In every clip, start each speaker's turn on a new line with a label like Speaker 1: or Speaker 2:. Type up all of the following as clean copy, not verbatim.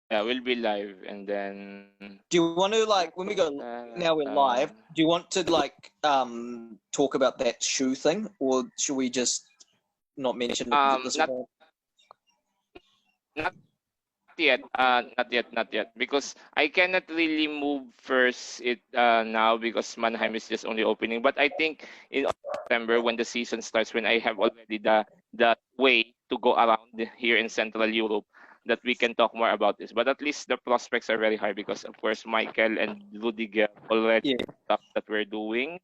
Speaker 1: Yeah, we'll be live, and then
Speaker 2: Do you want to, like, when we go now we're live, do you want to like talk about that shoe thing, or should we just not mention it at this
Speaker 1: not
Speaker 2: point?
Speaker 1: not yet, because I cannot really move first it now because Mannheim is just only opening. But I think in September, when the season starts, when I have already the way to go around here in Central Europe, that we can talk more about this. But at least the prospects are very high because of course Michael and Rudiger already
Speaker 2: Yeah,
Speaker 1: stuff that we're doing.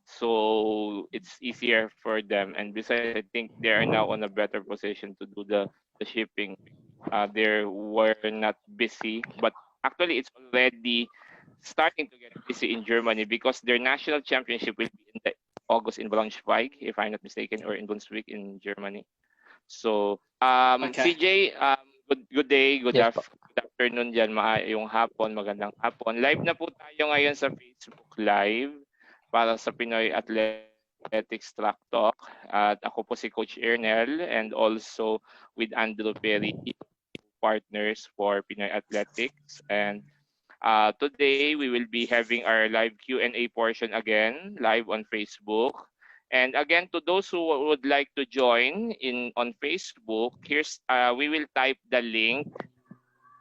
Speaker 1: So it's easier for them. And besides, I think they are now on a better position to do the shipping. They were not busy, but actually it's already starting to get busy in Germany because their national championship will be in the August in Braunschweig, if I'm not mistaken, or in Brunswick in Germany. So,
Speaker 2: okay.
Speaker 1: CJ, good day,
Speaker 3: Yes po.
Speaker 1: good afternoon dyan, maayong hapon, magandang hapon. Live na po tayo ngayon sa Facebook Live para sa Pinoy Athletics Track Talk. At ako po si Coach Airnel, and also with Andrew Perry, partners for Pinoy Athletics. And today we will be having our live Q&A portion again, live on Facebook. And again, to those who would like to join in on Facebook, here's we will type the link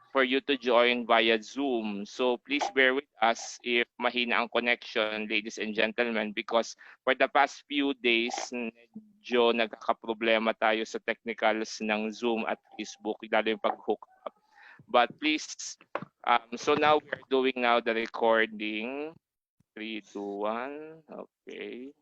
Speaker 1: for you to join via Zoom. So please bear with us if mahina ang connection, ladies and gentlemen, because for the past few days, medyo nagkakaproblema tayo sa technicals ng Zoom at Facebook, lalo yung pag-hook up. But please, so now we are doing now the recording. 3, 2, 1. Okay.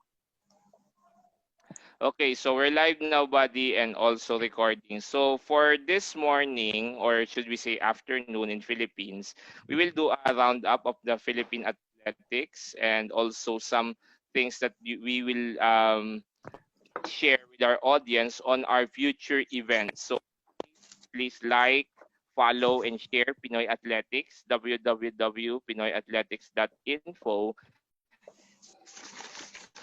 Speaker 1: Okay, so we're live now, buddy, and also recording. So for this morning, or should we say afternoon in Philippines, we will do a roundup of the Philippine athletics and also some things that we will share with our audience on our future events. So please like, follow, and share Pinoy Athletics, www.pinoyathletics.info,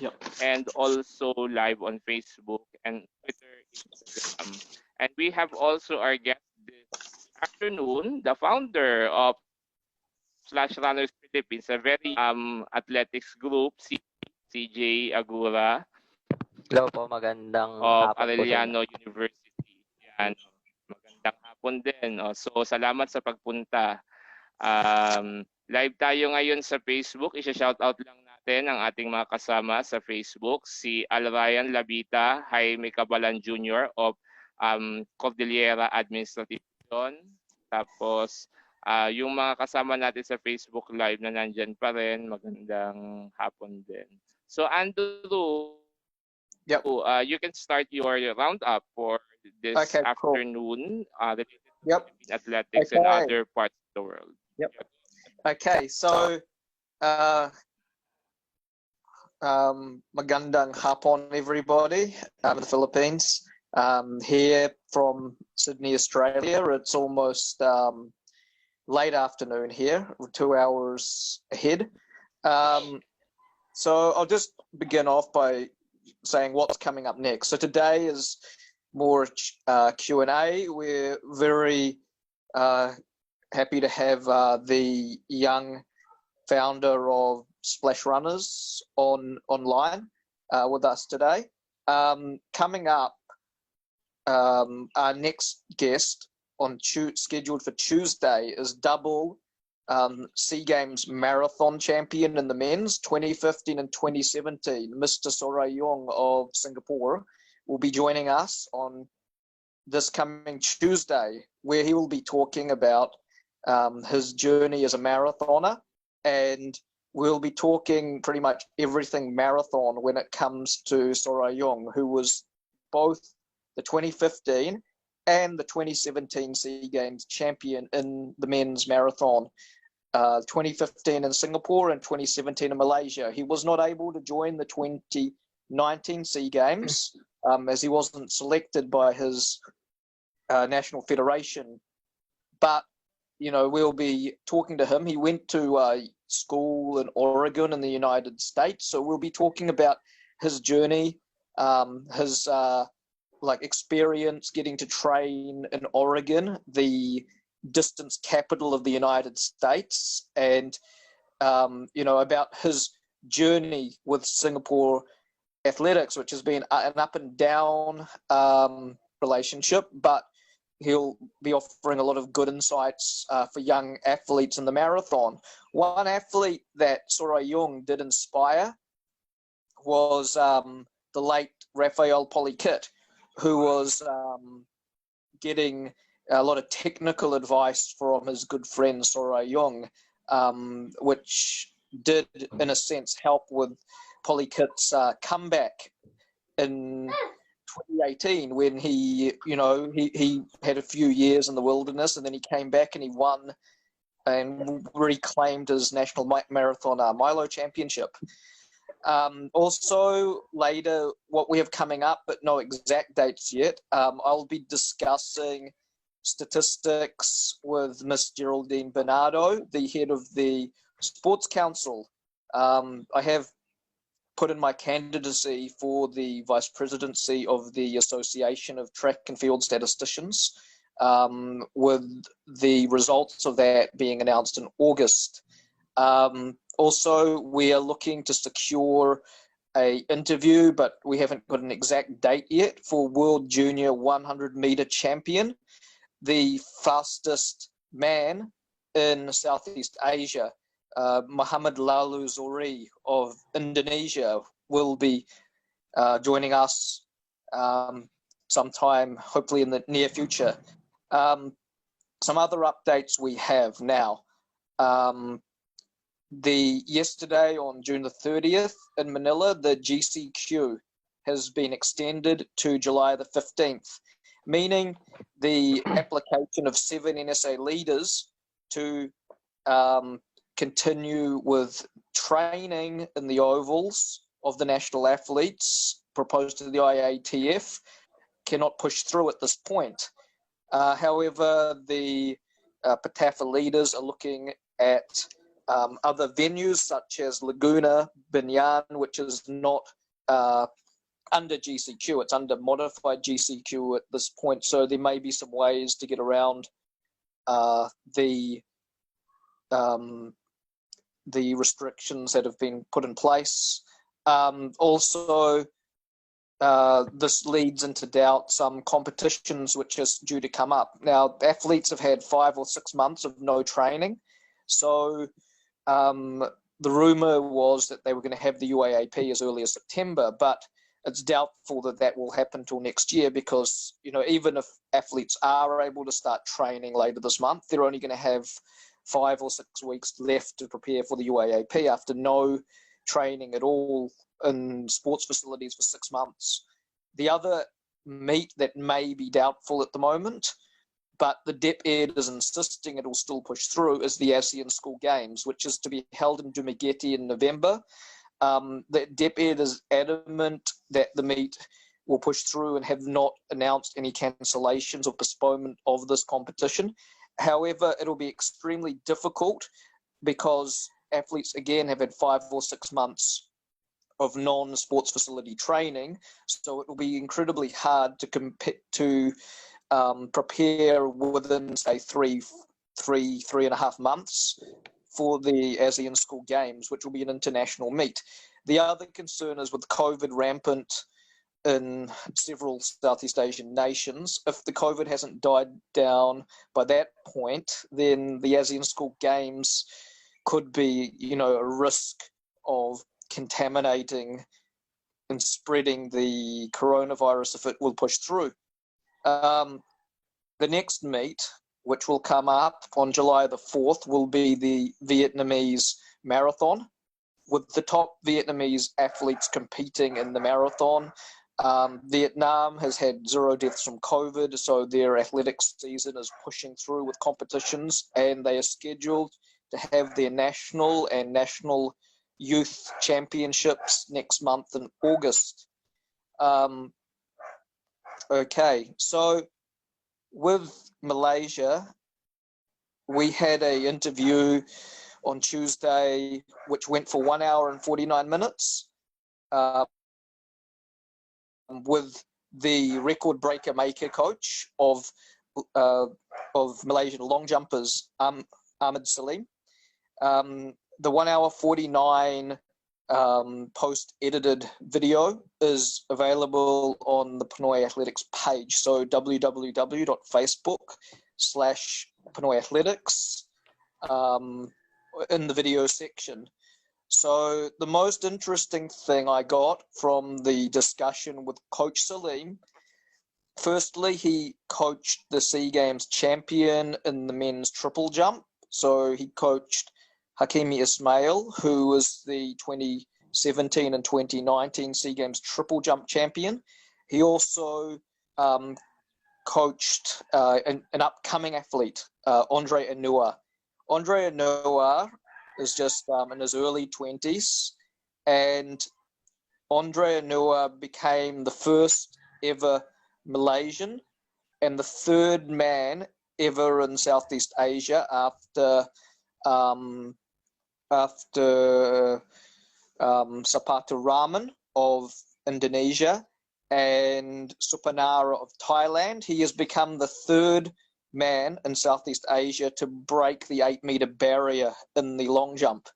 Speaker 2: Yep.
Speaker 1: and also live on Facebook and Twitter, Instagram. And we have also our guest this afternoon, the founder of Slash Runners Philippines, a very athletics group, CJ Agura
Speaker 3: Hello po, magandang
Speaker 1: of
Speaker 3: hapon po sa inyo.
Speaker 1: Arellano University. Yan. Magandang hapon din. So salamat sa pagpunta. Live tayo ngayon sa Facebook. Isa-shoutout lang natin ang ating mga kasama sa Facebook. Si Alrayan Labita, Jaime Cabalan Jr. of Cordillera Administration. Tapos, yung mga kasama natin sa Facebook Live na nandyan pa rin, magandang hapon din. So, Andrew,
Speaker 2: Yep.
Speaker 1: you can start your roundup for this
Speaker 2: Okay, cool.
Speaker 1: afternoon related to
Speaker 2: Yep.
Speaker 1: Philippine athletics and
Speaker 2: Okay.
Speaker 1: other parts of the world.
Speaker 2: Yep. Okay, so magandang hapon, everybody, in the Philippines. Here from Sydney, Australia, it's almost late afternoon here, 2 hours ahead. So I'll just begin off by saying what's coming up next. So today is more Q&A. We're very happy to have the young founder of Splash Runners online with us today. Coming up, our next guest scheduled for Tuesday is double SEA Games marathon champion in the men's 2015 and 2017. Mr. Sorayong of Singapore will be joining us on this coming Tuesday, where he will be talking about his journey as a marathoner, and we'll be talking pretty much everything marathon when it comes to Sorayong, who was both the 2015 and the 2017 SEA Games champion in the men's marathon. 2015 in Singapore and 2017 in Malaysia. He was not able to join the 2019 SEA Games as he wasn't selected by his national federation. But, you know, we'll be talking to him. He went to school in Oregon in the United States. So we'll be talking about his journey, his experience getting to train in Oregon, the distance capital of the United States, and about his journey with Singapore athletics, which has been an up and down relationship, but he'll be offering a lot of good insights for young athletes in the marathon. One athlete that Sorayung did inspire was the late Raphael Polikit, who was getting a lot of technical advice from his good friend Sorayung, which did, in a sense, help with Polikit's comeback in 2018, when he had a few years in the wilderness, and then he came back and he won and reclaimed his national marathon Milo championship. Also later, what we have coming up, but no exact dates yet, I'll be discussing statistics with Miss Geraldine Bernardo, the head of the Sports Council. I have put in my candidacy for the vice presidency of the Association of Track and Field Statisticians, with the results of that being announced in August. Also, we are looking to secure an interview, but we haven't got an exact date yet, for World Junior 100 meter champion, the fastest man in Southeast Asia. Muhammad Lalu Zori of Indonesia will be joining us sometime, hopefully in the near future. Some other updates we have now. Yesterday on June the 30th in Manila, the GCQ has been extended to July the 15th, meaning the application of 7 NSA leaders to continue with training in the ovals of the national athletes proposed to the IATF cannot push through at this point. However, the PATAFA leaders are looking at other venues such as Laguna, Binyan, which is not under GCQ, it's under modified GCQ at this point, so there may be some ways to get around the restrictions that have been put in place. Also, this leads into doubt some competitions which is due to come up. Now, athletes have had 5 or 6 months of no training, so the rumor was that they were going to have the UAAP as early as September, but it's doubtful that that will happen till next year, because even if athletes are able to start training later this month, they're only going to have 5 or 6 weeks left to prepare for the UAAP after no training at all in sports facilities for 6 months. The other meet that may be doubtful at the moment, but the DepEd is insisting it will still push through, is the ASEAN School Games, which is to be held in Dumaguete in November. The DepEd is adamant that the meet will push through and have not announced any cancellations or postponement of this competition. However, it'll be extremely difficult because athletes, again, have had 5 or 6 months of non-sports facility training, so it will be incredibly hard to prepare within, say, three and a half months for the ASEAN School Games, which will be an international meet. The other concern is with COVID rampant in several Southeast Asian nations. If the COVID hasn't died down by that point, then the ASEAN School Games could be, a risk of contaminating and spreading the coronavirus if it will push through. The next meet, which will come up on July the 4th, will be the Vietnamese marathon, with the top Vietnamese athletes competing in the marathon. Vietnam has had 0 deaths from COVID, so their athletics season is pushing through with competitions, and they are scheduled to have their national and national youth championships next month in August. Okay, so with Malaysia, we had an interview on Tuesday which went for 1 hour and 49 minutes with the record breaker maker coach of of Malaysian long jumpers, Ahmed Salim. The 1 hour 49 post-edited video is available on the Pinoy Athletics page. So www.facebook/pinoyathletics in the video section. So the most interesting thing I got from the discussion with Coach Salim, firstly, he coached the SEA Games champion in the men's triple jump. So he coached Hakimi Ismail, who was the 2017 and 2019 SEA Games triple jump champion. He also coached an upcoming athlete, Andre Anua. Andre Anua is just in his early 20s, and Andre Anua became the first ever Malaysian and the third man ever in Southeast Asia after Sapatu Rahman of Indonesia and Supanara of Thailand. He has become the third man in Southeast Asia to break the 8-meter barrier in the long jump.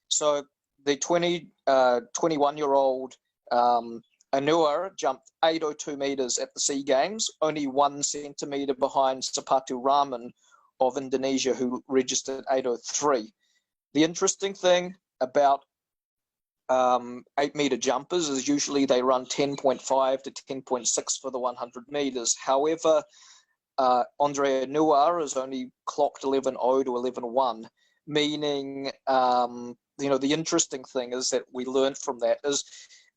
Speaker 2: So the 21-year-old Anua jumped 802 meters at the SEA Games, only 1 centimeter behind Sapatu Rahman of Indonesia, who registered 803. The interesting thing about 8-meter jumpers is usually they run 10.5 to 10.6 for the 100 meters. However, Andre Anua has only clocked 11.0 to 11.1, meaning, the interesting thing is that we learned from that is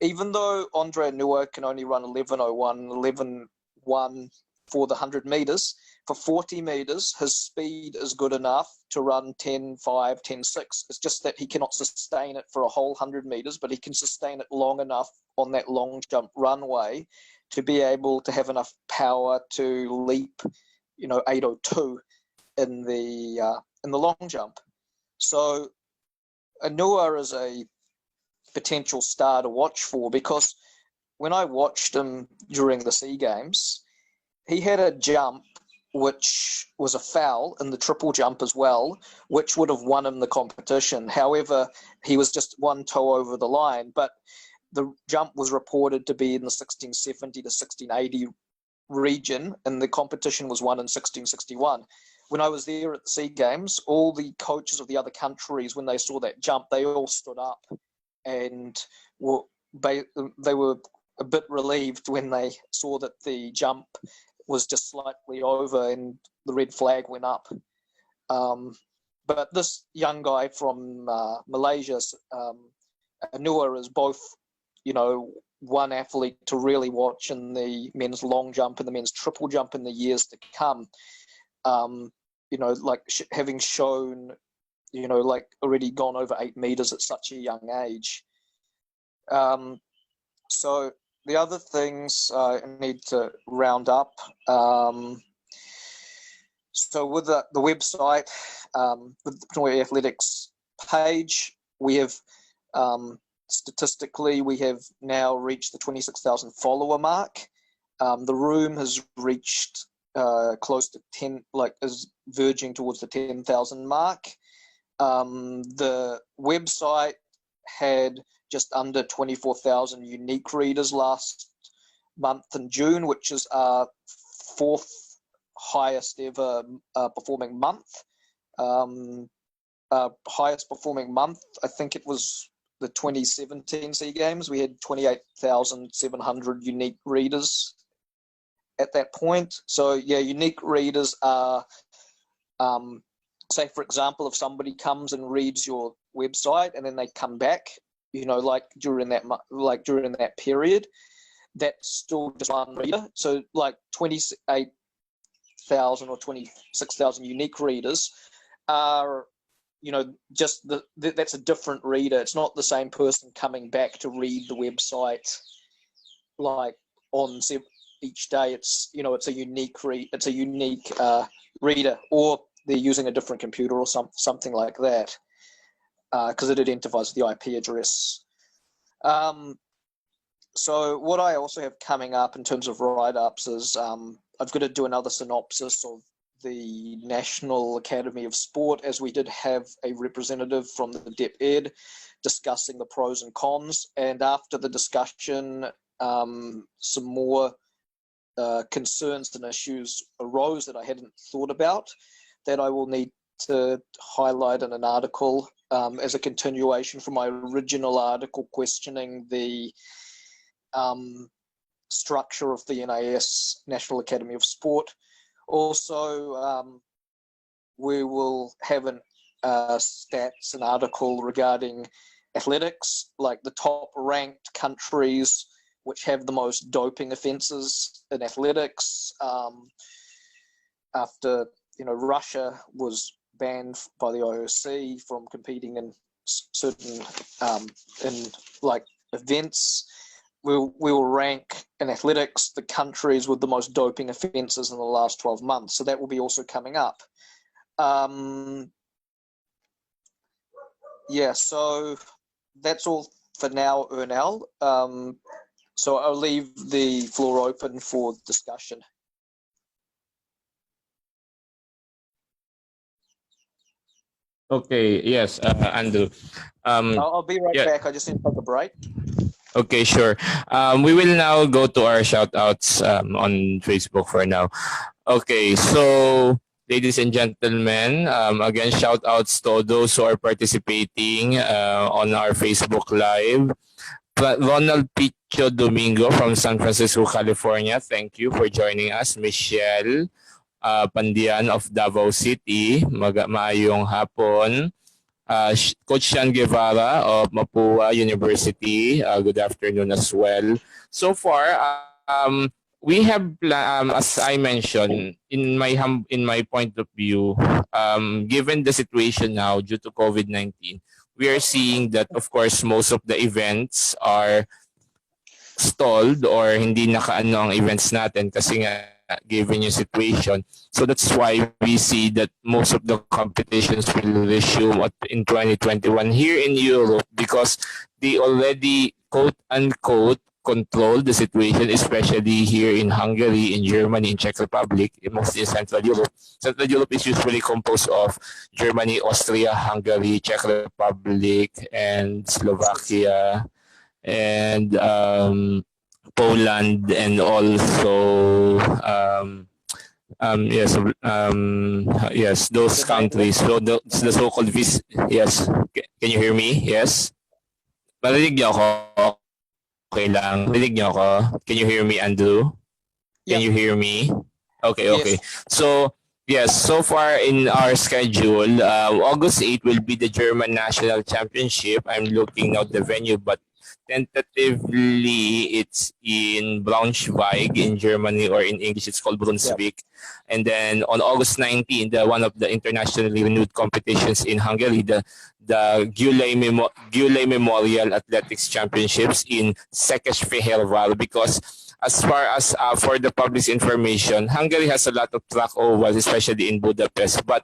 Speaker 2: even though Andre Anua can only run 11.01, 11.1 for the 100 meters, for 40 meters, his speed is good enough to run 10.5, 10.6. It's just that he cannot sustain it for a whole 100 meters, but he can sustain it long enough on that long jump runway to be able to have enough power to leap, 802 in the long jump. So Anua is a potential star to watch for, because when I watched him during the SEA Games, he had a jump which was a foul in the triple jump as well, which would have won him the competition. However, he was just 1 toe over the line, but the jump was reported to be in the 1670 to 1680 region, and the competition was won in 1661. When I was there at the SEA Games, all the coaches of the other countries, when they saw that jump, they all stood up and they were a bit relieved when they saw that the jump was just slightly over and the red flag went up. But this young guy from Malaysia, Anua, is both, one athlete to really watch in the men's long jump and the men's triple jump in the years to come. Having shown, already gone over 8 meters at such a young age. So the other things I need to round up. So with the website, with the Pinoy Athletics page, we have statistically we have now reached the 26,000 follower mark. The room has reached close to 10, is verging towards the 10,000 mark. The website had just under 24,000 unique readers last month in June, which is our 4th highest ever performing month. Highest performing month, I think it was the 2017 SEA Games. We had 28,700 unique readers at that point. So yeah, unique readers are, say for example, if somebody comes and reads your website and then they come back, during that period, that's still just one reader. So 28,000 or 26,000 unique readers are, that's a different reader. It's not the same person coming back to read the website on each day. It's it's a unique reader, or they're using a different computer or something like that, because it identifies the IP address. So what I also have coming up in terms of write-ups is I've got to do another synopsis of the National Academy of Sport, as we did have a representative from the DEP Ed discussing the pros and cons. And after the discussion, some more concerns and issues arose that I hadn't thought about that I will need to highlight in an article as a continuation from my original article questioning the structure of the NAS, National Academy of Sport. Also, we will have an stats, an article regarding athletics, like the top ranked countries which have the most doping offences in athletics. After Russia was banned by the IOC from competing in certain events, we will rank in athletics the countries with the most doping offences in the last 12 months. So that will be also coming up. So that's all for now, Airnel. So I'll leave the floor open for discussion.
Speaker 1: Okay, yes, Andrew.
Speaker 2: I'll be right back. I just need to take a break.
Speaker 1: Okay, sure. We will now go to our shout-outs on Facebook for now. Okay, so ladies and gentlemen, again, shout-outs to those who are participating on our Facebook Live. Ronald Picho Domingo from San Francisco, California. Thank you for joining us. Michelle Pandian of Davao City. Maayong hapon. Coach Sean Guevara of Mapua University. Good afternoon as well. So far, we have, as I mentioned, in my point of view, given the situation now due to COVID-19, we are seeing that, of course, most of the events are stalled or hindi nakaano ang events natin kasi nga given yung situation. So that's why we see that most of the competitions will resume in 2021 here in Europe because they already quote-unquote control the situation, especially here in Hungary, in Germany, in Czech Republic, mostly in Central Europe. Central Europe is usually composed of Germany, Austria, Hungary, Czech Republic, and Slovakia, and Poland, and also yes, those countries. So the so-called yes. Can you hear me? Yes. Marinig niyo ako? Okay lang. Marinig niyo ako? Can you hear me, Andrew? Can you hear me? Okay.
Speaker 2: Yes.
Speaker 1: So yes, so far in our schedule, August 8 will be the German National Championship. I'm looking at the venue, but tentatively it's in Braunschweig in Germany, or in English it's called Brunswick. Yep. And then on August 19, one of the internationally renewed competitions in Hungary, the Gyulay Memorial Athletics Championships in Székesfehérvár, because as far as for the public's information, Hungary has a lot of track ovals, especially in Budapest. But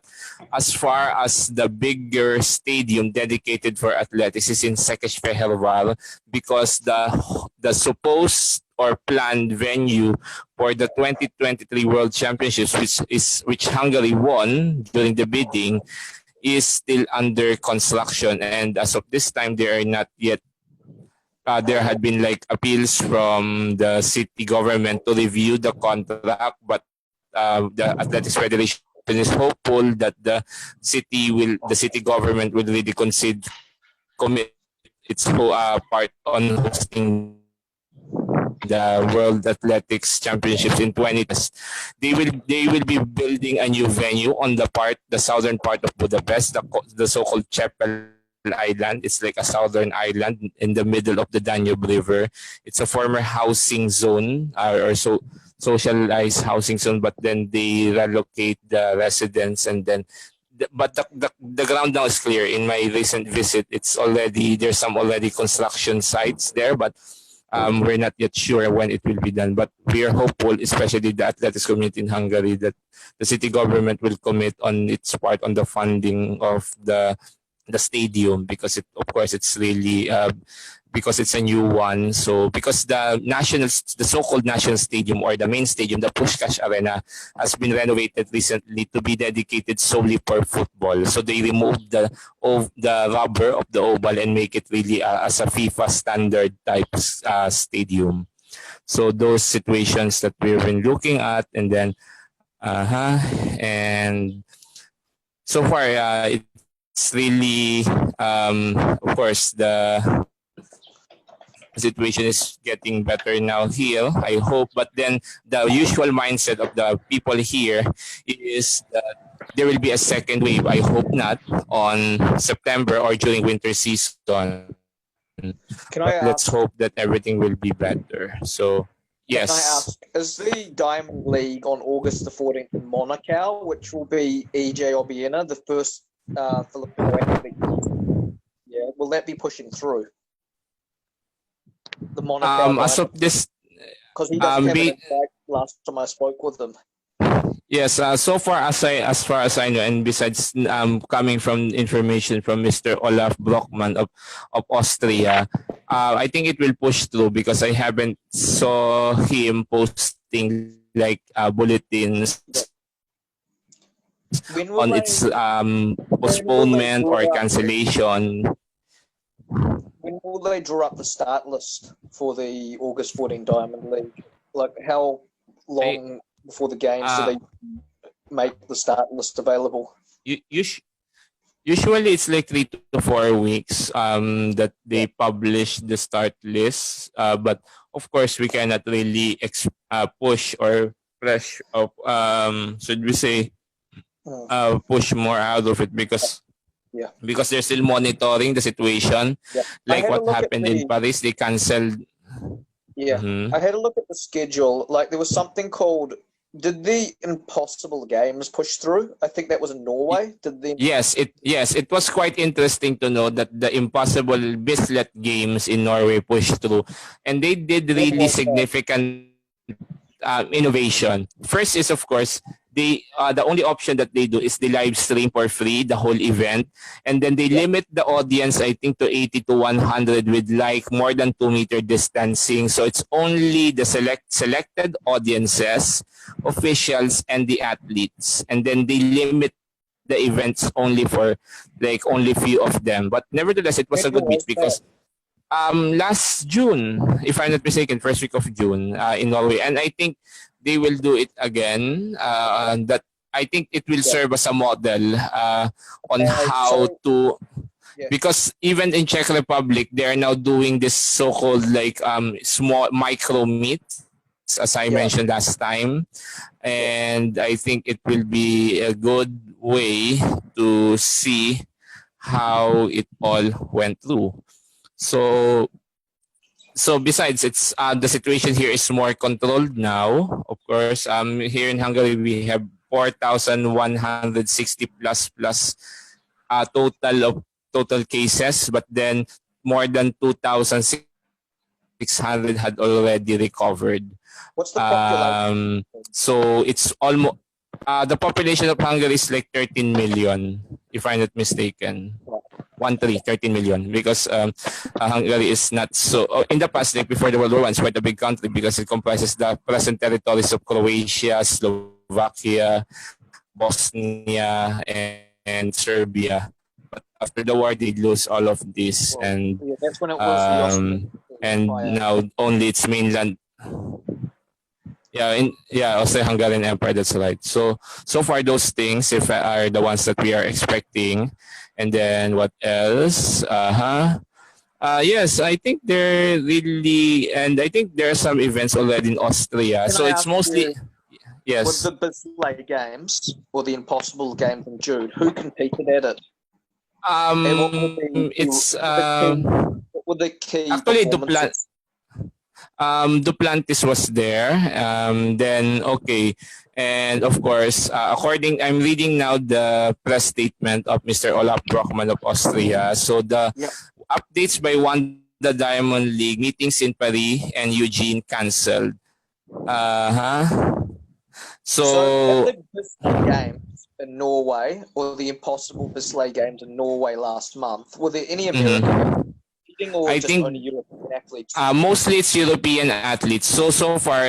Speaker 1: as far as the bigger stadium dedicated for athletics is in Székesfehérvár, because the supposed or planned venue for the 2023 World Championships, which Hungary won during the bidding, is still under construction. And as of this time, they are not yet. There had been appeals from the city government to review the contract, but the Athletics Federation is hopeful that the city government will really commit its part on hosting the World Athletics Championships in 2020. They will be building a new venue on the southern part of Budapest, the so-called Chapel Island. It's like a southern island in the middle of the Danube River. It's a former housing zone or socialized housing zone, but then they relocate the residents, and then but the ground now is clear. In my recent visit, there's some construction sites there, but we're not yet sure when it will be done. But we are hopeful, especially the athletics community in Hungary, that the city government will commit on its part on the funding of the stadium, because of course it's really
Speaker 4: because it's a new one. So because the so-called national stadium or the main stadium, the Pushkash Arena, has been renovated recently to be dedicated solely for football. So they removed the rubber of the oval and make it really as a FIFA standard type stadium. So those situations that we've been looking at, and then and so far it's really of course the situation is getting better now here, I hope. But then the usual mindset of the people here is that there will be a second wave. I hope not on September or during winter season. But let's hope that everything will be better. So yes.
Speaker 2: Can I ask, is the Diamond League on August the 14th in Monaco, which will be EJ Obiena, the first Filipino athlete? Yeah, will that be pushing through? The Monaco
Speaker 4: as of this,
Speaker 2: because he doesn't have an invite last time I spoke with him.
Speaker 4: Yes, so far as I know, and besides coming from information from Mr. Olaf Brockman of Austria, I think it will push through because I haven't saw him posting like bulletins on its postponement or cancellation.
Speaker 2: When will they draw up the start list for the August 14 Diamond League? Like how long before the games do they make the start list available?
Speaker 4: Usually it's like 3 to 4 weeks that they publish the start list. But of course we cannot really push or press of should we say push more out of it because they're still monitoring the situation. Like what happened in Paris, they canceled.
Speaker 2: I had a look at the schedule. Like there was something called, did the Impossible Games push through? I think that was in Norway.
Speaker 4: Yes, it was quite interesting to know that the Impossible Bislett Games in Norway pushed through, and they did really significant innovation. First is of course the only option that they do is the live stream for free the whole event, and then they limit the audience I think to 80 to 100 with like more than 2-meter distancing. So it's only the selected audiences, officials, and the athletes, and then they limit the events only for like only few of them. But nevertheless, it was a good beat because last June, if I'm not mistaken, first week of June in Norway, and I think they will do it again. That I think it will serve as a model on how to, because even in Czech Republic, they are now doing this so-called like small micro meets, as I mentioned last time, and I think it will be a good way to see how it all went through. So besides, it's the situation here is more controlled now. Of course, here in Hungary we have 4,160 plus total cases, but then more than 2,600 had already recovered.
Speaker 2: What's the population?
Speaker 4: So it's almost the population of Hungary is like 13 million, if I'm not mistaken. 13 million, because Hungary is not so. In the past, like before the World War I, it's quite a big country because it comprises the present territories of Croatia, Slovakia, Bosnia, and Serbia. But after the war, they lose all of this, and
Speaker 2: that's when it was
Speaker 4: and now only its mainland. Austro-Hungarian Empire. That's right. So far, those things are the ones that we are expecting. And then what else? Yes, I think they're really, and I think there are some events already in Austria. So it's mostly, yes.
Speaker 2: With the Bislett Games or the Impossible Games in June, who competed at it?
Speaker 4: It's
Speaker 2: what were the key
Speaker 4: actually Duplantis was there. Then okay. And of course, I'm reading now the press statement of Mr. Olaf Brockman of Austria. So the updates by the Diamond League meetings in Paris and Eugene cancelled.
Speaker 2: So at the Bislett Games in Norway, or the Impossible Bislett Games in Norway last month, were there any American competing, or
Speaker 4: I
Speaker 2: just
Speaker 4: think
Speaker 2: only European athletes?
Speaker 4: mostly it's European athletes. So far,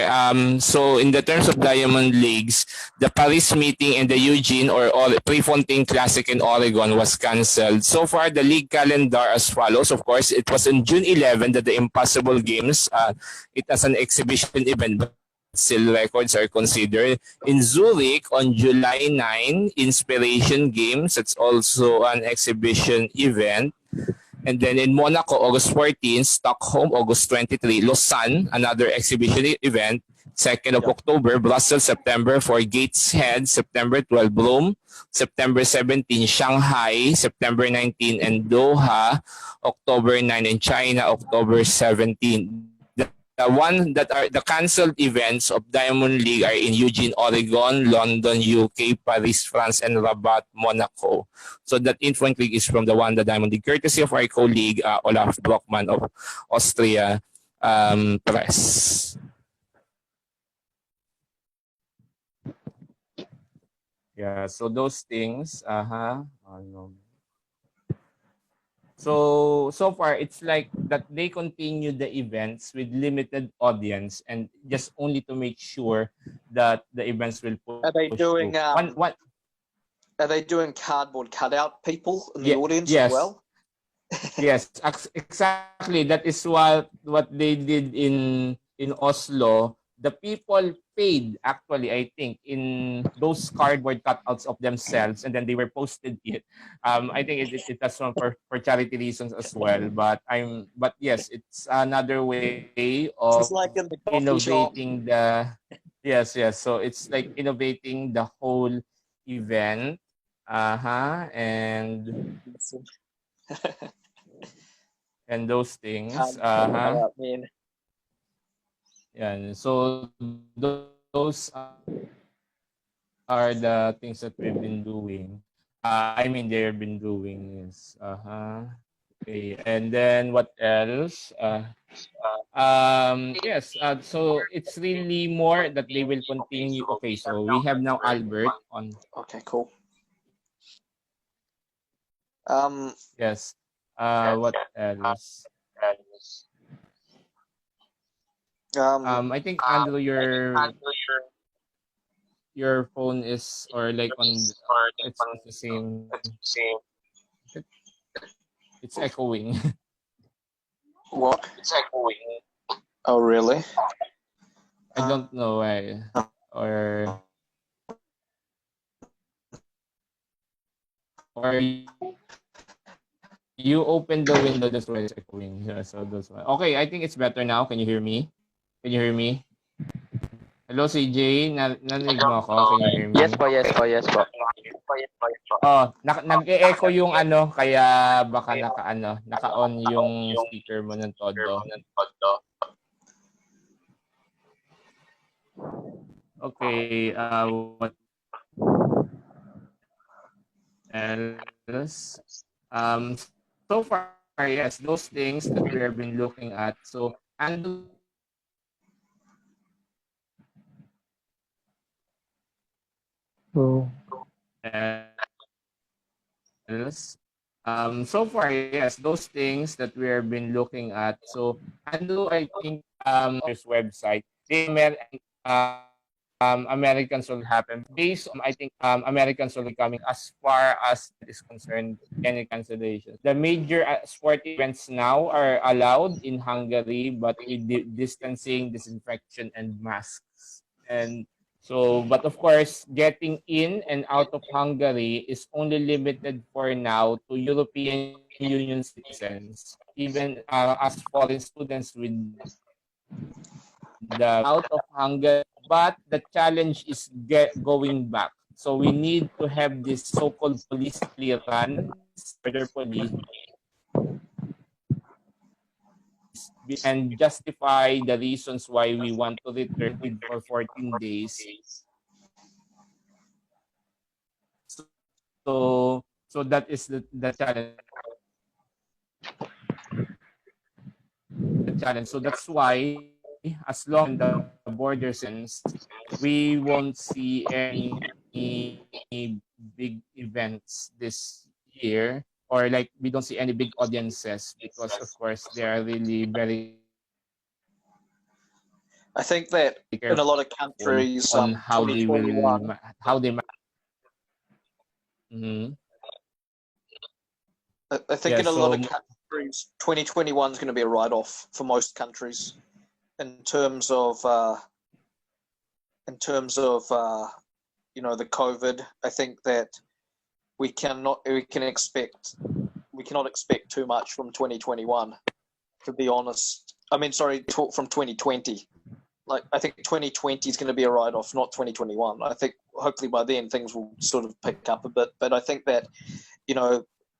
Speaker 4: so in the terms of Diamond Leagues, the Paris meeting and the Eugene or Prefontaine Classic in Oregon was cancelled. So far, the league calendar as follows. Of course, it was on June 11 that the Impossible Games, it as an exhibition event, but still records are considered. In Zurich on July 9, Inspiration Games, it's also an exhibition event. And then in Monaco, August 14, Stockholm, August 23, Lausanne, another exhibition event, 2nd of October, Brussels, September 4, Gateshead, September 12, Rome, September 17, Shanghai, September 19, and Doha, October 9, and China, October 17. The one that are the cancelled events of Diamond League are in Eugene, Oregon, London, UK, Paris, France, and Rabat, Monaco. So that info league is from the Diamond League, courtesy of our colleague Olaf Brockman of Austria Press. Yeah, so those things. So far, it's like that they continue the events with limited audience and just only to make sure that the events will push
Speaker 2: Are they doing
Speaker 4: through.
Speaker 2: Are they doing cardboard cutout people in the audience
Speaker 4: yes.
Speaker 2: as well?
Speaker 4: Yes, exactly. That is what they did in Oslo. The people paid actually, I think, in those cardboard cutouts of themselves, and then they were posted it. I think it does one for charity reasons as well. But yes, it's another way of
Speaker 2: It's like in the coffee shop.
Speaker 4: innovating the yes. So it's like innovating the whole event. And those things. Yeah. So those are the things that we've been doing. They've been doing is okay. And then what else? Yes. So it's really more that they will continue. Okay. So we have now Albert on.
Speaker 2: Okay, cool.
Speaker 4: Yes. What else? I think Andrew, your phone is or like on it's the same. It's echoing.
Speaker 2: What? It's echoing. Oh, really?
Speaker 4: I don't know why. Or you open the window, that's why it's echoing. Yeah, so that's why. Okay, I think it's better now. Can you hear me? Hello, CJ. Narinig mo ako? Can you hear me?
Speaker 3: Yes po.
Speaker 4: Oh, nag-e-echo yung ano, kaya baka naka-on yung speaker mo ng todo. Okay, what else? So far, yes, those things that we have been looking at. So, and else. So far, yes, those things that we have been looking at. So, Andrew, I think this website, Americans will happen based on, I think, Americans will be coming as far as it is concerned, any cancellation. The major sport events now are allowed in Hungary, but with distancing, disinfection, and masks. And so, but of course, getting in and out of Hungary is only limited for now to European Union citizens, even as foreign students with the out of Hungary. But the challenge is going back. So we need to have this so-called police clearance, border police, and justify the reasons why we want to return for 14 days. So that is the challenge. So that's why, as long as the border sense, we won't see any big events this year. or like we don't see any big audiences because of course they are really very
Speaker 2: I think that in a
Speaker 4: careful
Speaker 2: lot of countries,
Speaker 4: on how they will
Speaker 2: 2021,
Speaker 4: how they Mhm.
Speaker 2: I think
Speaker 4: Yeah,
Speaker 2: in a lot of
Speaker 4: so
Speaker 2: countries, 2021 is going to be a write-off for most countries in terms of the COVID. I think that we cannot expect too much from 2021. To be honest, I mean, sorry, from 2020. Like, I think 2020 is going to be a write-off, not 2021. I think hopefully by then things will sort of pick up a bit. But I think that,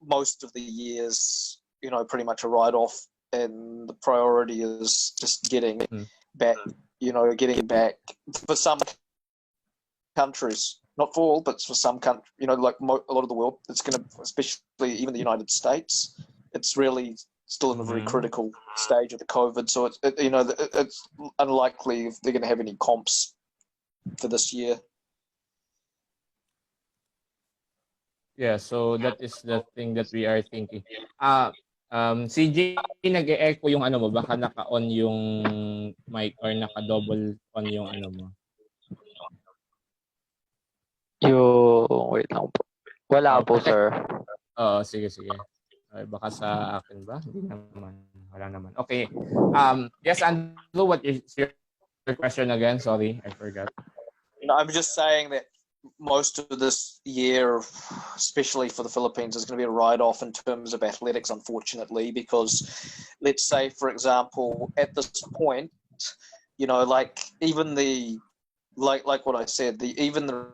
Speaker 2: most of the years, pretty much a write-off, and the priority is just getting back, for some countries, not for all, but for some countries, like a lot of the world, it's going to, especially even the United States, it's really still in a very critical stage of the COVID. So it's unlikely if they're going to have any comps for this year.
Speaker 4: yeah, so that is the thing that we are thinking. CJ, nag-e-echo yung ano mo, baka naka-on yung mic or naka-double on yung ano mo.
Speaker 3: Wait lang po. Wala po, sir.
Speaker 4: Oo, sige. Ay, baka sa akin ba? Hindi naman. Wala naman. Okay. Yes, Andrew, what is your question again? Sorry, I forgot.
Speaker 2: I'm just saying that most of this year, especially for the Philippines, is going to be a write-off in terms of athletics, unfortunately, because let's say, for example, at this point, like even like what I said, even the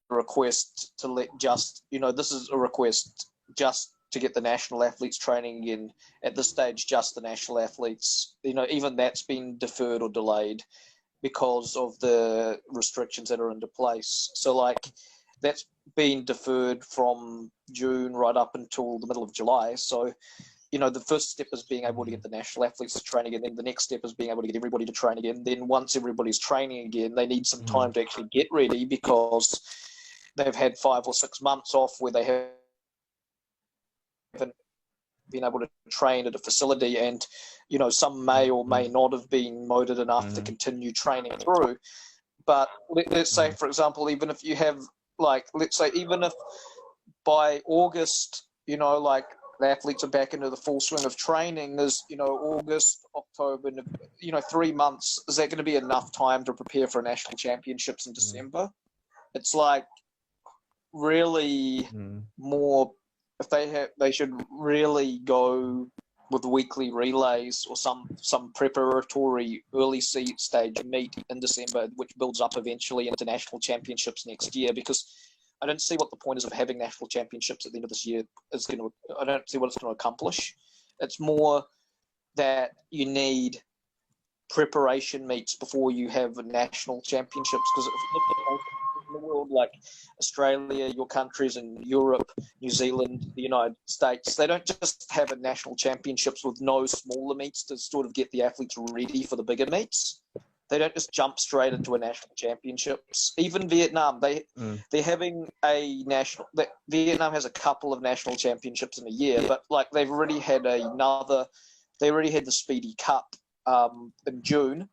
Speaker 2: request to this is a request just to get the national athletes training again. At this stage, just the national athletes, even that's been deferred or delayed because of the restrictions that are into place. So like that's been deferred from June right up until the middle of July. So, the first step is being able to get the national athletes to train again. Then the next step is being able to get everybody to train again. Then once everybody's training again, they need some time to actually get ready because they've had 5 or 6 months off where they haven't been able to train at a facility, and some may or may not have been motivated enough to continue training through. But let's say, for example, even if you have even if by August, like the athletes are back into the full swing of training, is August, October, 3 months, is that going to be enough time to prepare for national championships in December? It's like really more. If they should really go with weekly relays or some preparatory early stage meet in December, which builds up eventually into national championships next year. Because I don't see what the point is of having national championships at the end of this year I don't see what it's going to accomplish. It's more that you need preparation meets before you have national championships. Because if you look at in the world, like Australia, your countries in Europe, New Zealand, the United States, they don't just have a national championships with no smaller meets to sort of get the athletes ready for the bigger meets. They don't just jump straight into a national championships. Even Vietnam, they're having a national. Vietnam has a couple of national championships in a year, but like they've already had the Speedy Cup in June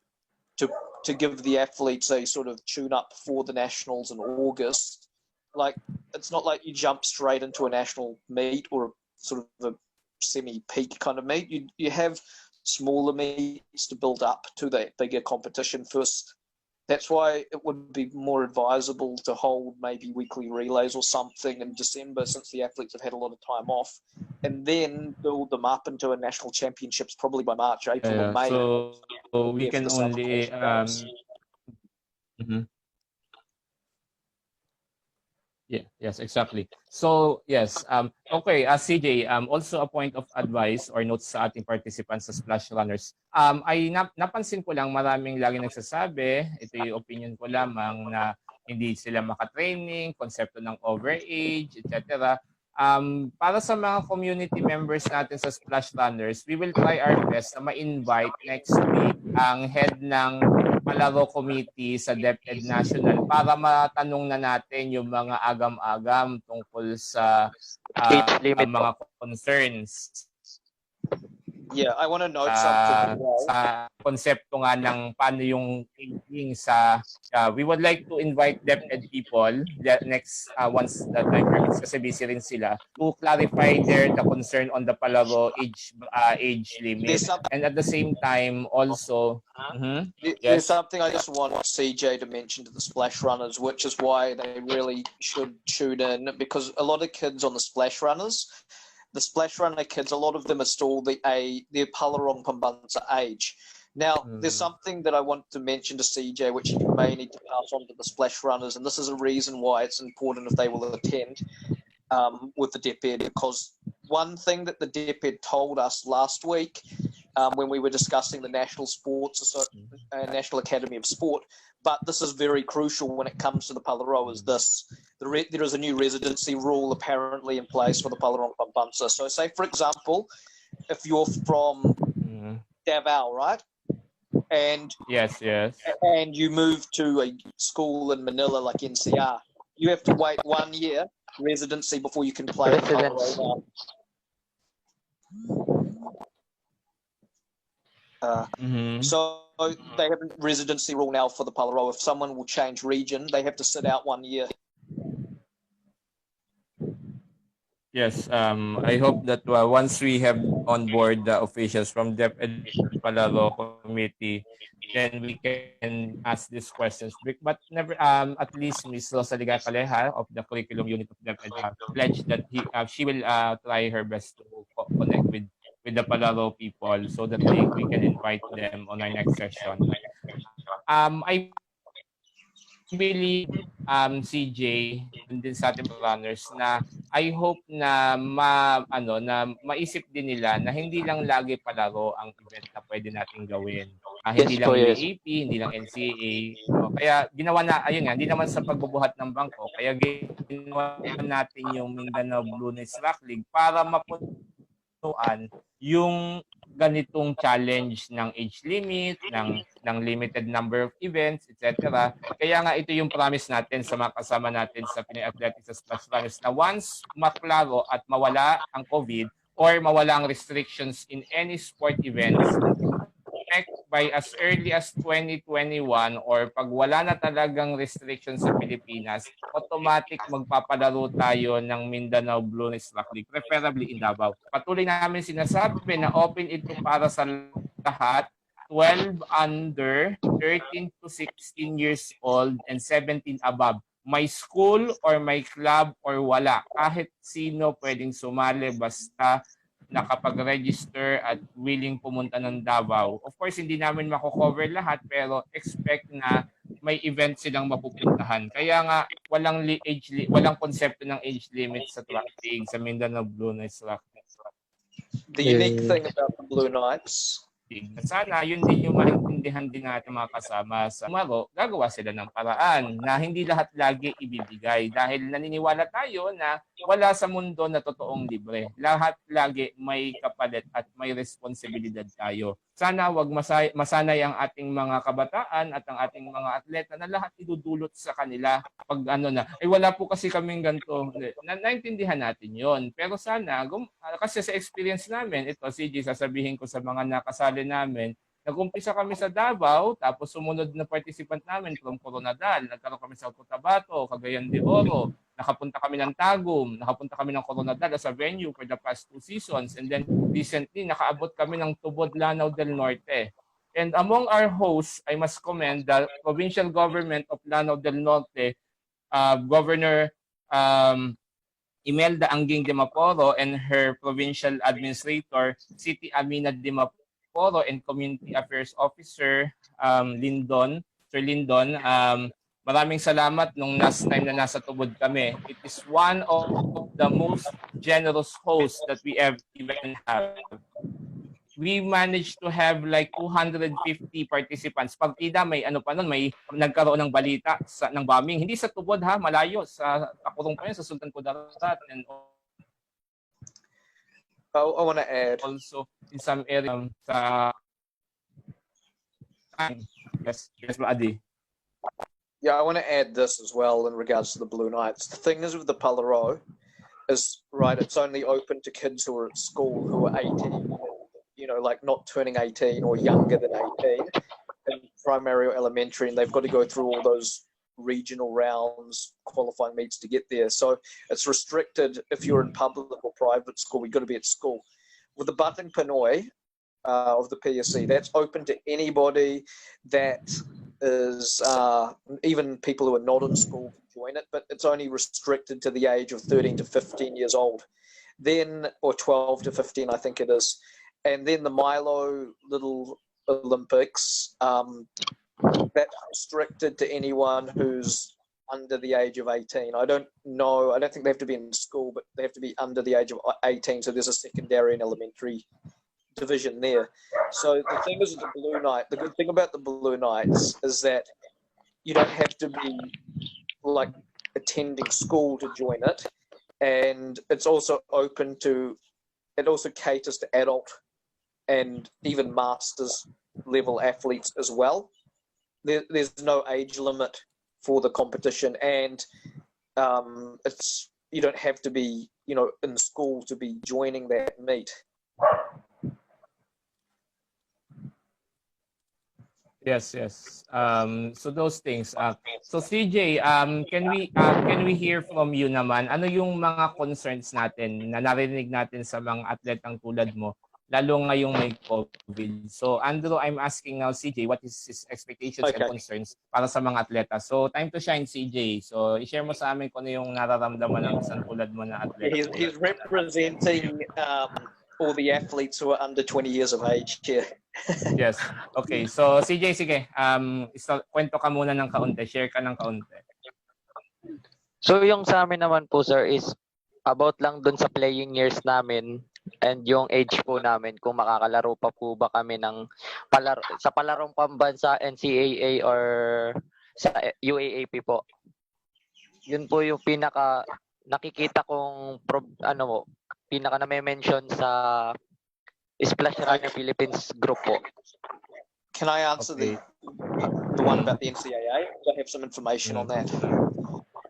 Speaker 2: to give the athletes a sort of tune-up for the nationals in August. Like, it's not like you jump straight into a national meet or sort of a semi-peak kind of meet. You have smaller meets to build up to that bigger competition first. That's why it would be more advisable to hold maybe weekly relays or something in December, since the athletes have had a lot of time off, and then build them up into a national championships probably by March, April, or May.
Speaker 4: So we can only yes, exactly. So yes, okay, CJ, also a point of advice or notes sa ating participants sa Splash Runners. Ay napansin ko lang maraming lagi nagsasabi, ito yung opinion ko lamang, na hindi sila makatraining, konsepto ng overage, etc. Para sa mga community members natin sa Splash Runners, we will try our best na ma-invite next week ang head ng Palaro Committee sa DepEd National para matanong na natin yung mga agam-agam tungkol sa
Speaker 3: Age limit
Speaker 4: mga concerns
Speaker 2: Yeah, I want to note something as well.
Speaker 4: sa konsepto nga ng paano yung aging sa we would like to invite DepEd people next once the time permits kasi busy rin sila to clarify the concern on the palaro age limit and at the same time also
Speaker 2: There's something I just want CJ to mention to the splash runners, which is why they really should tune in, because a lot of kids on the splash runners, the splash runner kids, a lot of them are still the Palarong Pambansa age. Now, there's something that I want to mention to CJ, which you may need to pass on to the splash runners, and this is a reason why it's important if they will attend with the DepEd, because one thing that the DepEd told us last week when we were discussing the National National Academy of Sport, but this is very crucial when it comes to the Palaro, is this. There is a new residency rule apparently in place for the Palarong Pambansa. So say, for example, if you're from Davao, right? And
Speaker 4: yes
Speaker 2: and you move to a school in Manila like NCR, you have to wait 1 year residency before you can play in Palaro. So they have a residency rule now for the Palaro. If someone will change region, they have to sit out 1 year.
Speaker 4: Yes, I hope that once we have on board the officials from DepEd Palaro Committee, then we can ask these questions. But never, at least Ms. Rosalia Caleja of the curriculum unit of DepEd pledged that she will try her best to connect with the Palaro people so that we can invite them on our next session. I believe CJ and din sa ating runners na I hope na maisip din nila na hindi lang lagi palaro ang event na pwede nating gawin. Hindi lang UAAP, hindi lang NCAA. Kaya ginawa na, ayun nga, hindi naman sa pagbubuhat ng bangko, kaya ginawa natin yung Mindanao Blue Knights Rock League para mapunuan yung ganitong challenge ng age limit, ng limited number of events, etc. Kaya nga ito yung promise natin sa mga kasama natin sa Pinoy Athletics Splash Runners na once maklaro at mawala ang COVID or mawala ang restrictions in any sport events, by as early as 2021 or pag wala na talagang restrictions sa Pilipinas, automatic magpapalaro tayo ng Mindanao Blue Knights Rock League, preferably in Davao. Patuloy namin sinasabi na open ito para sa lahat, 12 under, 13 to 16 years old, and 17 above. May school or may club or wala. Kahit sino pwedeng sumali basta nakapag-register at willing pumunta ng Davao. Of course, hindi namin mako-cover lahat pero expect na may event silang mapupuntahan. Kaya nga walang konsepto ng age limit sa track league sa Mindanao Blue Knights Rock.
Speaker 2: The unique thing about the Blue Knights,
Speaker 4: sana yun din yung maintindihan din natin mga kasama sa Maro, gagawa sila ng paraan na hindi lahat lagi ibibigay dahil naniniwala tayo na wala sa mundo na totoong libre. Lahat lagi may kapalit at may responsibilidad tayo. Sana wag masanay ang ating mga kabataan at ang ating mga atleta na lahat idudulot sa kanila pag wala po kasi kaming ganito. Naintindihan natin yon. Pero sana, kasi sa experience namin, ito CJ, sasabihin ko sa mga nakasali namin, nag-umpisa kami sa Davao, tapos sumunod na participant namin from Coronadal, nagkaroon kami sa Cotabato, Cagayan de Oro, nakapunta kami ng Tagum, nakapunta kami ng Coronadal as a venue for the past 2 seasons, and then recently nakaabot kami ng Tubod, Lanao del Norte. And among our hosts, I must commend the provincial government of Lanao del Norte, Governor Imelda Angging de Maporo and her provincial administrator, City Amina de Maporo, and Community Affairs Officer, Sir Lindon. Maraming salamat nung last time na nasa Tubod kami. It is one of the most generous hosts that we even have. We managed to have like 250 participants. Pagtida, may may nagkaroon ng balita ng bombing. Hindi sa Tubod ha, malayo. Sa Takurong pa yun, sa Sultan Kudarat. And
Speaker 2: I want to add.
Speaker 4: Also, in some area sa... Yes, Maadi.
Speaker 2: Yeah, I want to add this as well in regards to the Blue Knights. The thing is with the Palaro is right? It's only open to kids who are at school who are 18, like not turning 18 or younger than 18 in primary or elementary, and they've got to go through all those regional rounds, qualifying meets to get there. So it's restricted if you're in public or private school, you've got to be at school. With the Batang Pinoy of the PSC, that's open to anybody that is, even people who are not in school can join it, but it's only restricted to the age of 13 to 15 years old. Then, or 12 to 15, I think it is. And then the Milo Little Olympics, that's restricted to anyone who's under the age of 18. I don't think they have to be in school, but they have to be under the age of 18. So there's a secondary and elementary division there. So the thing is with the Blue Night, the good thing about the Blue Nights is that you don't have to be like attending school to join it. And it's also open to, it also caters to adult and even masters level athletes as well. There's no age limit for the competition, and it's, you don't have to be, in school to be joining that meet.
Speaker 4: Yes. So those things. So CJ, can we hear from you naman? Ano yung mga concerns natin na narinig natin sa mga atletang tulad mo, lalo ngayong may COVID? So Andrew, I'm asking now CJ, what is his expectations and concerns para sa mga atleta? So time to shine, CJ. So i-share mo sa amin kung ano yung nararamdaman ng isang tulad mo na atleta.
Speaker 2: He's representing all the athletes who are under 20 years of age here.
Speaker 4: Yes. Okay. So CJ, sige. Kwento ka muna ng kaunti. Share ka ng kaunti.
Speaker 3: So yung sa amin naman po sir is about lang dun sa playing years namin and yung age po namin, kung makakalaro pa po ba kami ng sa palarong pambansa, NCAA or sa UAAP po. Yun po yung pinaka nakikita kong pinaka na-mention sa Splash Runner Philippines group po.
Speaker 2: Can I answer the one about the NCAA? I have some information on that.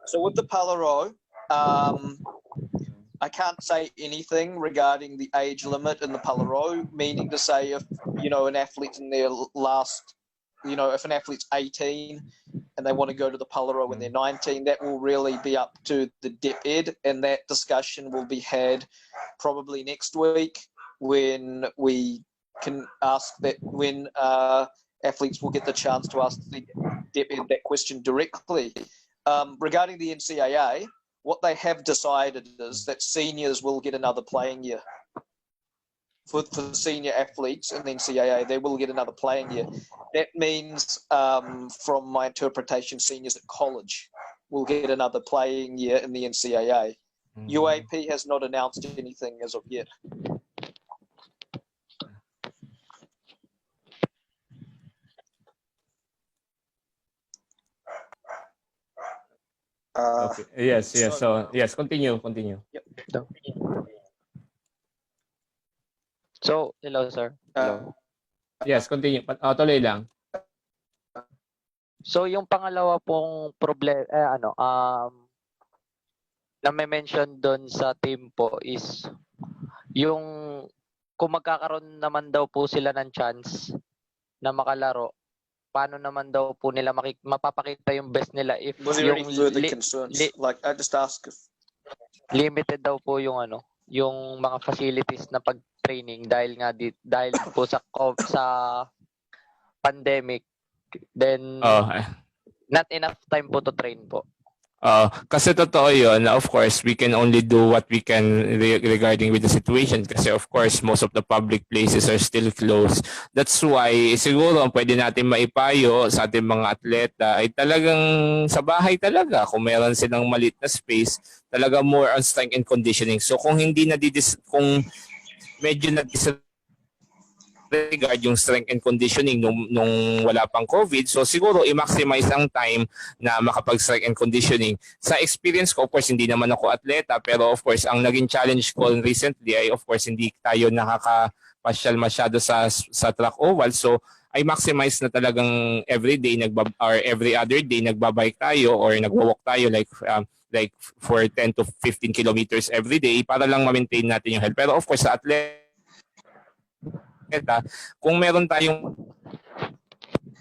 Speaker 2: So with the Palaro, I can't say anything regarding the age limit in the Palaro, meaning to say if, an athlete's in their last, if an athlete's 18 and they want to go to the Palaro when they're 19, that will really be up to the DepEd, and that discussion will be had probably next week when we can ask that, when athletes will get the chance to ask the DepEd that question directly. Regarding the NCAA, what they have decided is that seniors will get another playing year. For senior athletes in the NCAA, they will get another playing year. That means, from my interpretation, seniors at college will get another playing year in the NCAA. UAP has not announced anything as of yet.
Speaker 4: Okay. Yes. So yes, continue.
Speaker 2: Yep.
Speaker 3: So, hello sir. Hello.
Speaker 4: Yes, continue. Tuloy lang.
Speaker 3: So yung pangalawa pong problema na may mention doon sa team po is yung kung magkakaroon naman daw po sila ng chance na makalaro, paano naman daw po nila mapapakita yung best nila if
Speaker 2: Was there
Speaker 3: yung
Speaker 2: any further concerns? Like, I just ask if
Speaker 3: limited daw po yung yung mga facilities na pag-training dahil po sa pandemic, then not enough time po to train po.
Speaker 4: Kasi totoo yun, of course, we can only do what we can regarding with the situation kasi of course, most of the public places are still closed. That's why, siguro, ang pwede natin maipayo sa ating mga atleta ay talagang sa bahay talaga. Kung meron silang maliit na space, talaga more on strength and conditioning. So kung kung medyo regard yung strength and conditioning nung wala pang COVID. So siguro i-maximize ang time na makapag-strength and conditioning. Sa experience ko, of course, hindi naman ako atleta, pero of course, ang naging challenge ko recently ay of course, hindi tayo nakakapasyal masyado sa track oval. So I maximize na talagang every day or every other day nagbabike tayo or nagwo-walk tayo like like for 10 to 15 kilometers every day para lang ma-maintain natin yung health. Pero of course sa atleta, kung meron tayong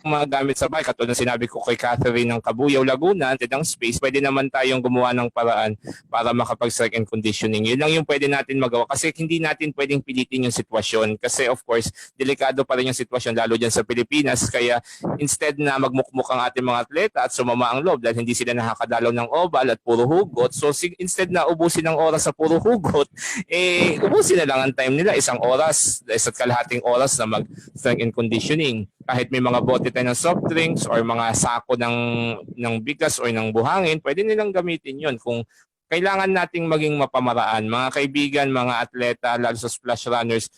Speaker 4: mga gamit sa bike, katulad ng sinabi ko kay Catherine ng Cabuyao, Laguna, ng space, pwede naman tayong gumawa ng paraan para makapag-strength and conditioning. Yun lang yung pwede natin magawa kasi hindi natin pwedeng pilitin yung sitwasyon. Kasi of course, delikado pa rin yung sitwasyon lalo dyan sa Pilipinas. Kaya instead na magmukmuk ang ating mga atleta at sumama ang loob dahil hindi sila nakakadalaw ng oval at puro hugot, so instead na ubusin ng oras sa puro hugot, ubusin na lang ang time nila, 1 oras, 1.5 oras na mag-strength and conditioning. Kahit may mga bote tayo ng soft drinks or mga sako ng bigas or ng buhangin, pwede nilang gamitin yon kung kailangan nating maging mapamaraan. Mga kaibigan, mga atleta, lalo sa splash runners,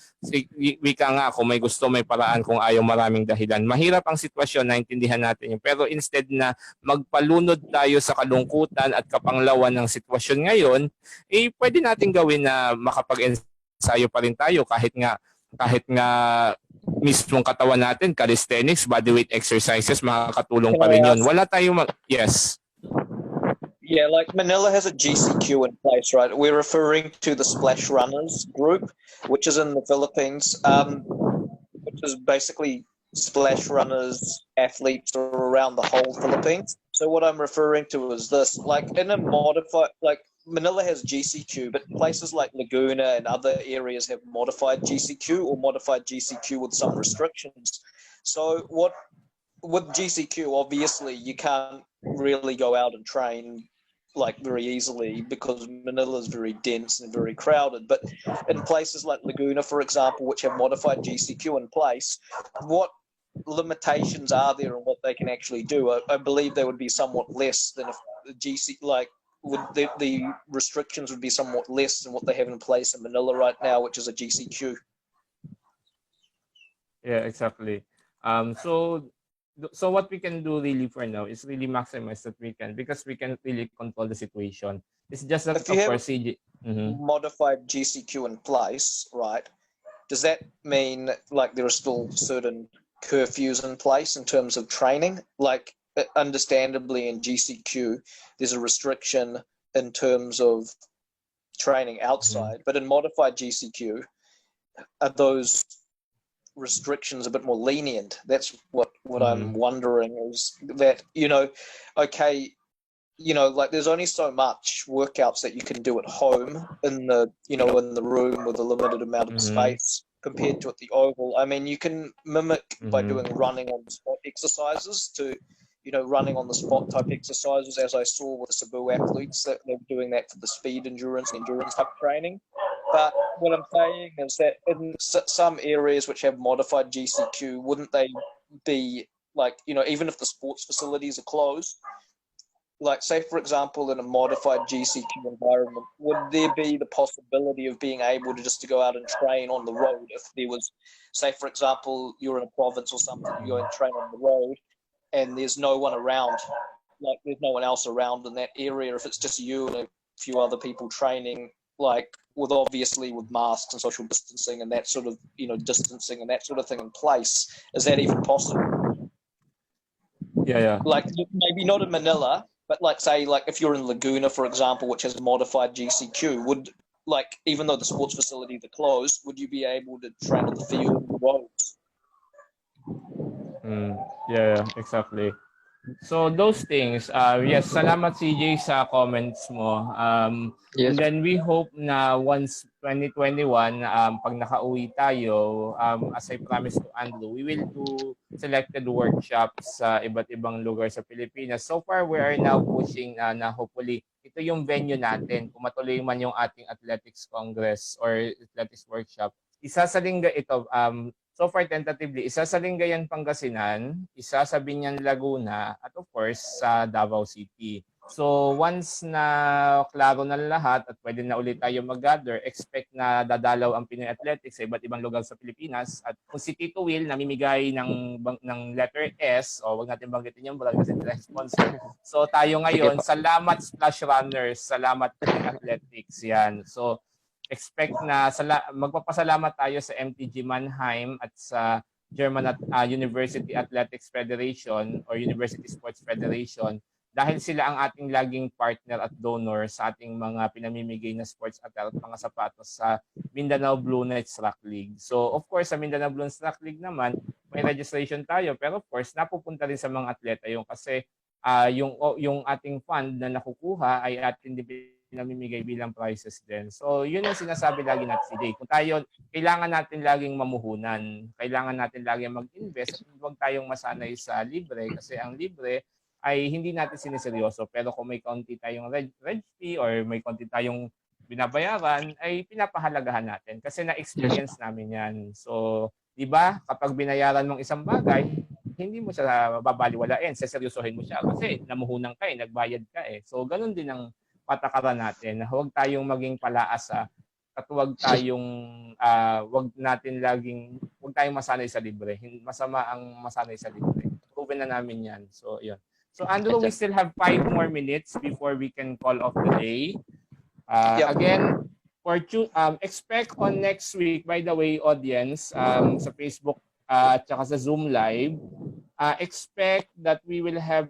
Speaker 4: wika nga, kung may gusto, may paraan, kung ayaw maraming dahilan. Mahirap ang sitwasyon, naintindihan natin yun. Pero instead na magpalunod tayo sa kalungkutan at kapanglawan ng sitwasyon ngayon, pwede nating gawin na makapag-ensayo pa rin tayo kahit nga mismong katawan natin, calisthenics, bodyweight exercises, makakatulong pa rin yun. Wala tayong yes.
Speaker 2: Yeah, like Manila has a GCQ in place, right? We're referring to the Splash Runners group, which is in the Philippines, which is basically splash runners, athletes around the whole Philippines. So what I'm referring to is this, like in a modified, like Manila has GCQ, but places like Laguna and other areas have modified GCQ or modified GCQ with some restrictions. So what with GCQ, obviously you can't really go out and train like very easily because Manila is very dense and very crowded. But in places like Laguna, for example, which have modified GCQ in place, what limitations are there and what they can actually do? I believe they would be somewhat less than if the the restrictions would be somewhat less than what they have in place in Manila right now, which is a GCQ.
Speaker 4: Yeah, exactly. So what we can do really for now is really maximize that we can, because we can really control the situation. It's just that,
Speaker 2: if you have
Speaker 4: modified
Speaker 2: GCQ in place, right? Does that mean like there are still certain curfews in place in terms of training? Like understandably in GCQ, there's a restriction in terms of training outside, but in modified GCQ, are those restrictions a bit more lenient? That's what I'm wondering, is that, okay, like there's only so much workouts that you can do at home in the in the room with a limited amount of space compared to at the oval. I mean, you can mimic by doing running on the spot exercises to running on the spot type exercises, as I saw with the Cebu athletes, that they're doing that for the speed endurance type training. But what I'm saying is that in some areas which have modified GCQ, wouldn't they be like, even if the sports facilities are closed, like say for example in a modified GCQ environment, would there be the possibility of being able to go out and train on the road if there was, say for example, you're in a province or something, you go and train on the road and there's no one around, like there's no one else around in that area, if it's just you and a few other people training, like with masks and social distancing and that sort of, distancing and that sort of thing in place, is that even possible?
Speaker 4: Yeah.
Speaker 2: Like maybe not in Manila, but like say like if you're in Laguna, for example, which has modified GCQ, would like even though the sports facilities are closed, would you be able to train on the field and the roads?
Speaker 4: Yeah, exactly. So those things, yes, salamat CJ sa comments mo.
Speaker 3: Yes.
Speaker 4: And then we hope na once 2021, pag nakauwi tayo, as I promised to Andrew, we will do selected workshops sa iba't ibang lugar sa Pilipinas. So far, we are now pushing na hopefully ito yung venue natin. Kung matuloy man yung ating athletics congress or athletics workshop, isa sa lingga ito, so far, tentatively, isa sa Lingayen, Pangasinan, isa sa Binyan, Laguna, at of course, sa Davao City. So once na klaro na lahat at pwede na ulit tayo mag-gather, expect na dadalaw ang Pinoy Athletics sa iba't ibang lugar sa Pilipinas. At kung si Tito Will namimigay ng letter S, o wag natin banggitin yung brand kasi sila sponsor. So tayo ngayon, salamat Splash Runners, salamat Pinoy Athletics. Yan. So expect na magpapasalamat tayo sa MTG Mannheim at sa German University Athletics Federation or University Sports Federation dahil sila ang ating laging partner at donor sa ating mga pinamimigay na sports attire at mga sapatos sa Mindanao Blue Knights Track League. So of course sa Mindanao Blue Knights Track League naman, may registration tayo, pero of course napupunta rin sa mga atleta yung kasi yung ating fund na nakukuha ay atin din pinamimigay bilang prizes din. So yun ang sinasabi lagi natin si Jay. Kung tayo, kailangan natin laging mamuhunan, kailangan natin laging mag-invest at huwag tayong masanay sa libre kasi ang libre ay hindi natin siniseryoso. Pero kung may konti tayong reg fee or may konti tayong binabayaran, ay pinapahalagahan natin kasi na-experience namin yan. So, di ba, kapag binayaran mong isang bagay, hindi mo siya babaliwalain, seseryosohin mo siya kasi namuhunan ka nagbayad ka So, ganun din ang patakaran natin. Huwag tayong maging palaasa at huwag tayong masanay sa libre. Masama ang masanay sa libre. Proven na namin yan. So, yun. So, Andrew, we still have 5 more minutes before we can call off the day. Again, expect on next week, by the way, audience, sa Facebook at saka sa Zoom Live, expect that we will have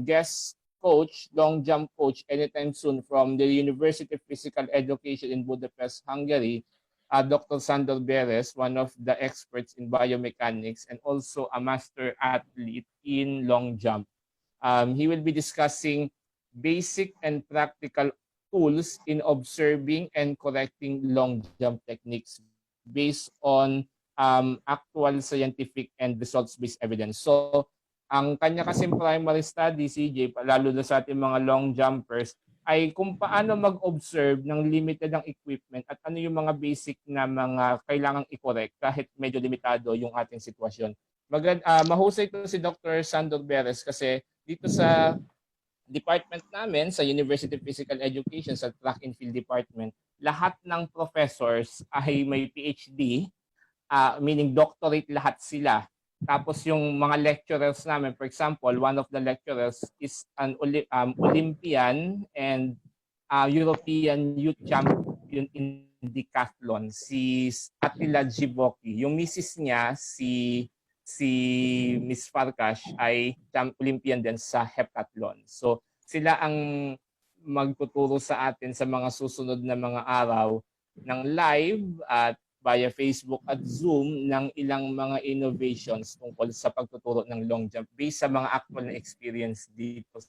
Speaker 4: guest coach, long jump coach anytime soon from the University of Physical Education in Budapest, Hungary, Dr. Sandor Beres, one of the experts in biomechanics and also a master athlete in long jump. He will be discussing basic and practical tools in observing and correcting long jump techniques based on actual scientific and results-based evidence. So, ang kanya kasing primary study, CJ, lalo na sa ating mga long jumpers, ay kung paano mag-observe ng limited ang equipment at ano yung mga basic na mga kailangang i-correct kahit medyo limitado yung ating sitwasyon. Mahusay ito si Dr. Sandor Beres kasi dito sa department namin sa University of Physical Education sa Track and Field Department, lahat ng professors ay may PhD, meaning doctorate lahat sila. Tapos yung mga lecturers namin, for example, one of the lecturers is an Olympian and European youth champion in decathlon, si Attila Giboki. Yung misis niya, si Miss Farkas, ay Olympian din sa heptathlon. So sila ang magtuturo sa atin sa mga susunod na mga araw ng live at via Facebook at Zoom ng ilang mga innovations tungkol sa pagtuturo ng long jump based sa mga actual na experience dito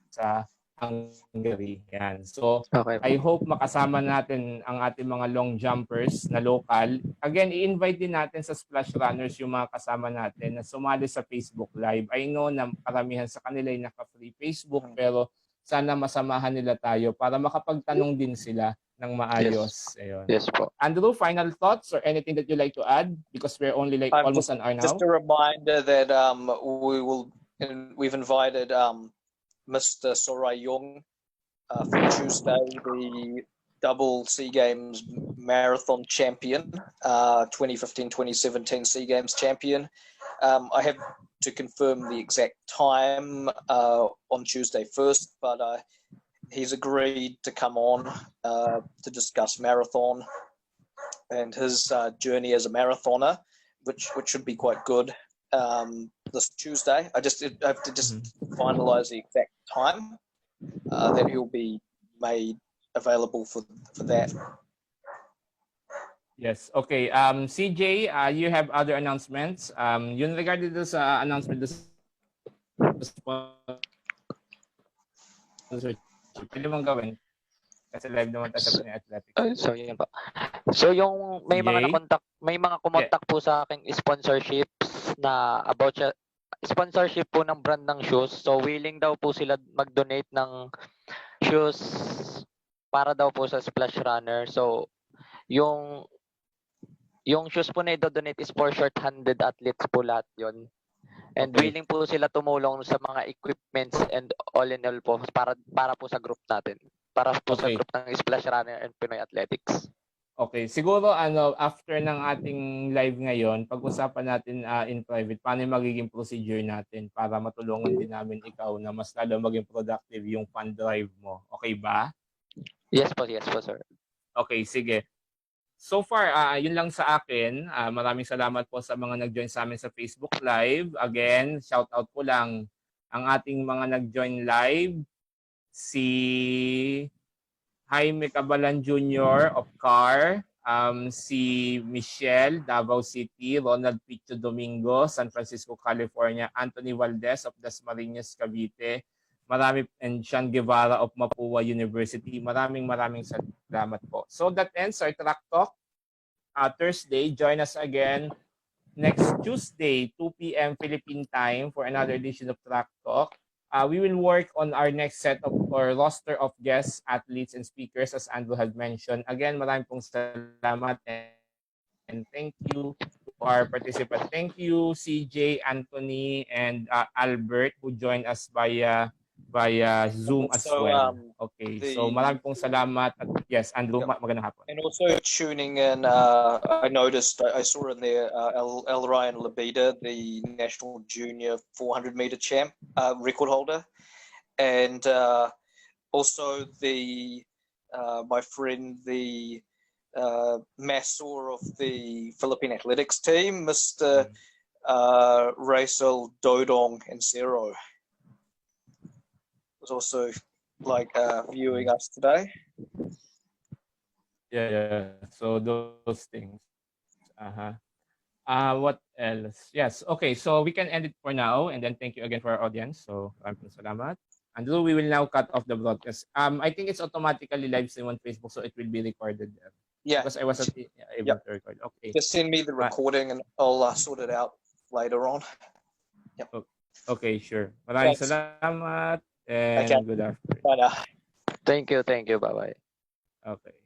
Speaker 4: sa Hungary. Yan. So, okay. I hope makasama natin ang ating mga long jumpers na local. Again, i-invite din natin sa Splash Runners yung mga kasama natin na sumali sa Facebook Live. I know na karamihan sa kanila ay naka-free Facebook pero sana masamahan nila tayo para makapagtanong din sila ng maayos.
Speaker 3: Yes. Ayun. Yes po.
Speaker 4: Andrew, final thoughts or anything that you like to add? Because we're only like almost an hour now.
Speaker 2: Just a reminder that we've invited Mr. Sorai Young for Tuesday, the double SEA Games marathon champion, 2015-2017 SEA Games champion. I have to confirm the exact time on Tuesday first, but he's agreed to come on to discuss marathon and his journey as a marathoner, which should be quite good this Tuesday. I have to just finalize the exact time that he'll be made available for that.
Speaker 4: Yes. Okay. CJ, you have other announcements. Yun regarding this announcement, pwede mong gawin kasi live naman tayo sa Pinoyathletics.
Speaker 3: So yun pa. So yung may mga kumontak po sa akin sponsorships na about sponsorship po ng brand ng shoes. So willing daw po sila mag-donate ng shoes para daw po sa Splash Runner. So yung shoes po na i-donate is for short-handed athletes po lahat yun. And willing po sila tumulong sa mga equipments and all in all po para po sa group natin. Para po sa group ng Splash Runner and Pinoy Athletics.
Speaker 4: Okay, siguro after ng ating live ngayon, pag-usapan natin in private paano yung magiging procedure natin para matulungan din namin ikaw na mas lalo maging productive yung fund drive mo. Okay ba?
Speaker 3: Yes po, sir.
Speaker 4: Okay, sige. So far, yun lang sa akin. Maraming salamat po sa mga nag-join sa amin sa Facebook Live. Again, shout out po lang ang ating mga nag-join live, si Jaime Cabalan Jr. of CAR, si Michelle, Davao City, Ronald Picho Domingo, San Francisco, California, Anthony Valdez of Dasmariñas, Cavite, and Sean Guevara of Mapua University. Maraming salamat po. So that ends our Track Talk. Thursday, join us again next Tuesday, 2 p.m. Philippine time for another edition of Track Talk. We will work on our next set of or roster of guests, athletes, and speakers as Andrew had mentioned. Again, maraming pong salamat and thank you to our participants. Thank you, CJ, Anthony, and Albert who joined us via Zoom as well. Okay, so maraming pong salamat. At yes, Andrew, magandang hapon.
Speaker 2: And also tuning in, I noticed, I saw in there El Ryan Labida, the national junior 400 meter champ, record holder, and also the my friend, the master of the Philippine athletics team, Mr. Racel Dodong and Cero, was also viewing us today.
Speaker 4: Yeah. So those things. What else? Yes. Okay. So we can end it for now, and then thank you again for our audience. So maraming salamat. Andrew, we will now cut off the broadcast. I think it's automatically live stream on Facebook, so it will be recorded there.
Speaker 2: Yeah.
Speaker 4: Because I wasn't able to record. Okay.
Speaker 2: Just send me the recording, and I'll sort it out later on. Yep.
Speaker 4: Okay. Sure. Maraming
Speaker 2: Thanks.
Speaker 4: salamat and good afternoon.
Speaker 2: Bye now.
Speaker 3: Thank you. Bye-bye.
Speaker 4: Okay.